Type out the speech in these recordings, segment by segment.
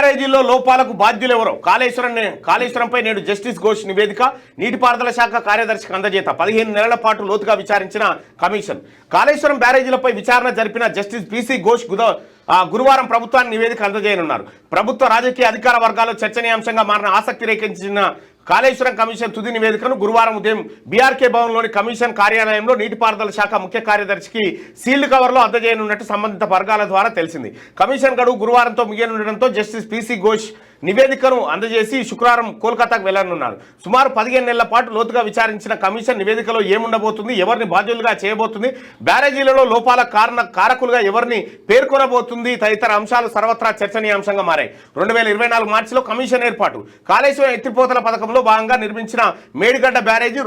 బ్యారేజీల్లో లోపాలకు బాధ్యులెవరో కాళేశ్వరంపై నేడు జస్టిస్ ఘోష్ నివేదిక నీటిపారుదల శాఖ కార్యదర్శికి అందజేత 15 నెలల పాటు లోతుగా విచారించిన కమిషన్. కాళేశ్వరం బ్యారేజీలపై విచారణ జరిపిన జస్టిస్ పిసి ఘోష్ గురువారం ప్రభుత్వాన్ని నివేదిక అందజేయనున్నారు. ప్రభుత్వ రాజకీయ అధికార వర్గాల్లో చర్చనీయాంశంగా మారిన ఆసక్తి రేకెత్తించిన కాళేశ్వరం కమిషన్ తుది నివేదికను గురువారం ఉదయం బీఆర్కే భవన్లోని కమిషన్ కార్యాలయంలో నీటిపారుదల శాఖ ముఖ్య కార్యదర్శికి సీల్డ్ కవర్లో అందజేయనున్నట్టు సంబంధిత వర్గాల ద్వారా తెలిసింది. కమిషన్ గడువు గురువారంతో ముగియనుండటంతో జస్టిస్ పిసి ఘోష్ నివేదికను అందజేసి శుక్రవారం కోల్కతాకు వెళ్లనున్నారు. సుమారు 15 నెలల పాటు లోతుగా విచారించిన కమిషన్ నివేదికలో ఏముండబోతుంది, ఎవరిని బాధ్యులుగా చేయబోతుంది, బ్యారేజీలలో లోపాల కారకులుగా ఎవరిని పేర్కొనబోతుంది తదితర అంశాలు సర్వత్రా చర్చనీయాంశంగా మారాయి. 2024 మార్చిలో కమిషన్ ఏర్పాటు. కాళేశ్వరం ఎత్తిపోతల పథకంలో భాగంగా నిర్మించిన మేడిగడ్డ బ్యారేజీ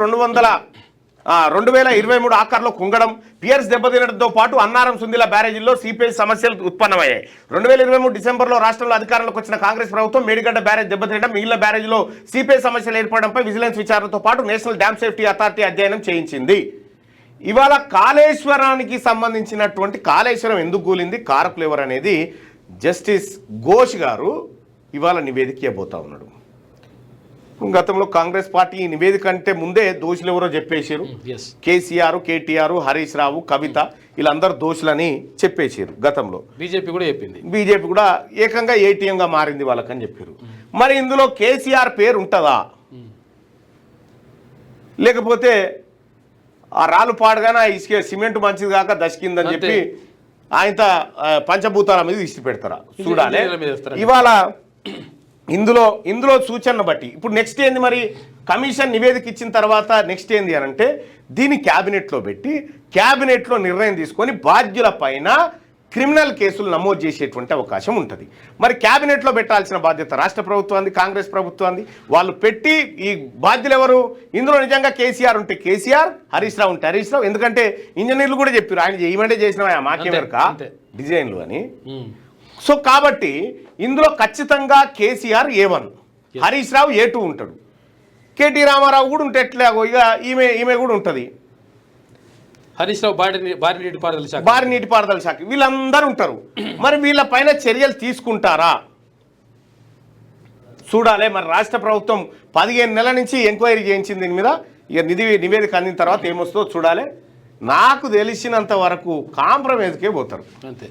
2023 ఆఖర్లో కుంగడం, పియర్స్ దెబ్బతినడంతో పాటు అన్నారం సుందిల బ్యారేజీల్లో సీపేజ్ సమస్యలు ఉత్పన్నమయ్యాయి. 2023 డిసెంబర్లో రాష్ట్రంలో అధికారంలోకి వచ్చిన కాంగ్రెస్ ప్రభుత్వం మేడిగడ్డ బ్యారేజ్ దెబ్బతినడం, మిగిలిన బ్యారేజీలో సీపేజ్ సమస్యలు ఏర్పడడంపై విజిలెన్స్ విచారణతో పాటు నేషనల్ డ్యామ్ సేఫ్టీ అథారిటీ అధ్యయనం చేయించింది. ఇవాళ కాళేశ్వరానికి సంబంధించినటువంటి కాళేశ్వరం ఎందుకు కూలింది, కారకులు ఎవరు అనేది జస్టిస్ ఘోష్ గారు ఇవాళ నివేదిక ఇవ్వబోతా ఉన్నాడు. గతంలో కాంగ్రెస్ పార్టీ ఈ నివేదిక అంటే ముందే దోషులు ఎవరో చెప్పేశారు. కేసీఆర్, కేటీఆర్, హరీష్ రావు, కవిత వీళ్ళందరూ దోషులని చెప్పేశారు. గతంలో బీజేపీ కూడా ఏకంగా ఏటీఎంగా మారింది వాళ్ళకని చెప్పారు. మరి ఇందులో కేసీఆర్ పేరు ఉంటుందా, లేకపోతే ఆ రాళ్ళు పాడగానే ఇసుక సిమెంట్ మంచిది కాక దశకిందని చెప్పి ఆయన పంచభూతాల మీద ఇష్టి పెడతారా చూడాలి. ఇవాళ ఇందులో సూచనను బట్టి ఇప్పుడు నెక్స్ట్ ఏంది, మరి కమిషన్ నివేదిక ఇచ్చిన తర్వాత నెక్స్ట్ ఏంది అని అంటే దీన్ని క్యాబినెట్లో పెట్టి క్యాబినెట్లో నిర్ణయం తీసుకొని బాధ్యుల పైన క్రిమినల్ కేసులు నమోదు చేసేటువంటి అవకాశం ఉంటుంది. మరి క్యాబినెట్లో పెట్టాల్సిన బాధ్యత రాష్ట్ర ప్రభుత్వాన్ని, కాంగ్రెస్ ప్రభుత్వాన్ని. వాళ్ళు పెట్టి ఈ బాధ్యులు ఎవరు, ఇందులో నిజంగా కేసీఆర్ ఉంటే కేసీఆర్, హరీష్ రావు ఉంటే హరీష్ రావు. ఎందుకంటే ఇంజనీర్లు కూడా చెప్పారు ఆయన చేయమంటే చేసిన మాకేమేరక డిజైన్లు అని. సో కాబట్టి ఇందులో ఖచ్చితంగా కేసీఆర్ A1, హరీష్ రావు A2 ఉంటాడు, కేటీ రామారావు కూడా ఉంటే ఎట్లాగో ఇక ఈమె కూడా ఉంటుంది, హరీష్ రావు భారీ నీటిపారుదల శాఖ వీళ్ళందరూ ఉంటారు. మరి వీళ్ళ పైన చర్యలు తీసుకుంటారా చూడాలి. మరి రాష్ట్ర ప్రభుత్వం 15 నెలల నుంచి ఎంక్వైరీ చేయించింది దీని మీద. ఇక నివేదిక అందిన తర్వాత ఏమొస్తుందో చూడాలి. నాకు తెలిసినంత వరకు కాంప్రమైజ్కే పోతారు అంతే.